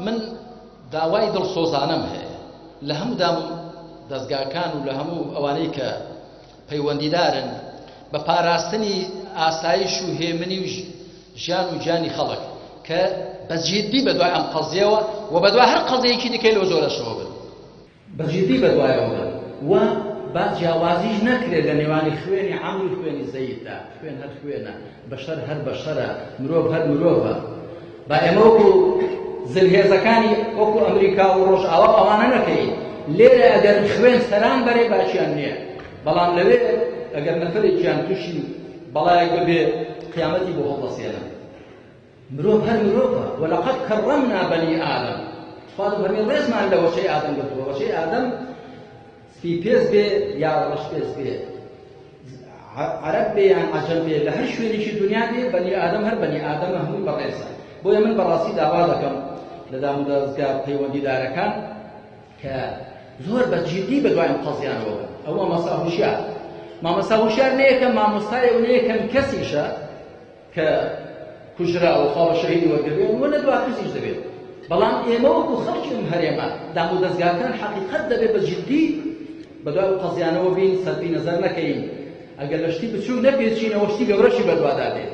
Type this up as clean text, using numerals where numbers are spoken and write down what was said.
من داوای دڵسۆزانەم هەیە لە هەموو دام دەستگاکان و لە هەموو ئەوانەی کە پەیوەندیدارن بە پاراستنی ئاسایش و هێمنی و ژیان و گیانی خەڵک کە بەجددی بەدوای ئەم قەزیەوە و بەدوای هەر قەزەیەکی دیکەی لەو زۆرەشەوە بن بەجددی بەدوایەوە بن و با جیاوازیش نەکرێت لە نێوانی خوێنی عەمر و خوێنی زەیددا خوێن هەر خوێنە بەشەر هەر بەشەرە مرۆڤ هەر مرۆڤە با ئێمە وەکو زلهێزەکانی وەکو ئەمریکا و ڕۆژئاوا ئەوانە نەکەین لێرە ئەگەر خوێن سەران بەرێ باچیان نییە بەڵام لەوێ ئەگەر نەفرێکیان تووشی بەڵایەک ببێ قیامەتی بۆ هەڵدەسێنن مرۆڤ هەر مرۆڤە وەلەقەد کەڕەمنا بەنی ئادەم خوا فەرمێ ڕێزمان لە وەچەی ئادەم گرتووە وەچەی ئادەم سپی پێز بێ یا ڕەش پێز بێ عەرەب بێ یان عەجەم بێ لە هەر شوێنێکی دونیا بێ بەنی ئادەم هەر بەنی ئادەمە هەمووی بەڕێزە بۆیە من بەڕاستی داوا دەکەم لە دام و دەستگا پەیوەندیدارەکان کە زۆر بەجددی بەدوای ئەم قەزیانەوە بن ئەو مامۆستا هوشیار مامۆستا هوشیار نەیەکە مامۆستایە و نەیەکەم کەسیشە کە کوژرا و خاوە شەهیدی وەرگربێت و لە دوا کەسیش دەبێت بەڵام ئێمە وەکو خەڵکی ئەم هەرێمە دام و دەستگاکان حەقیقەت دەبێت بەجددی بەدوای ئەو قەزیانەوە بین سەرفی نەزەر نەکەین ئەگەر لە شتی بچوو نەپێچینەوە شتی گەورەشی بەدوادادێت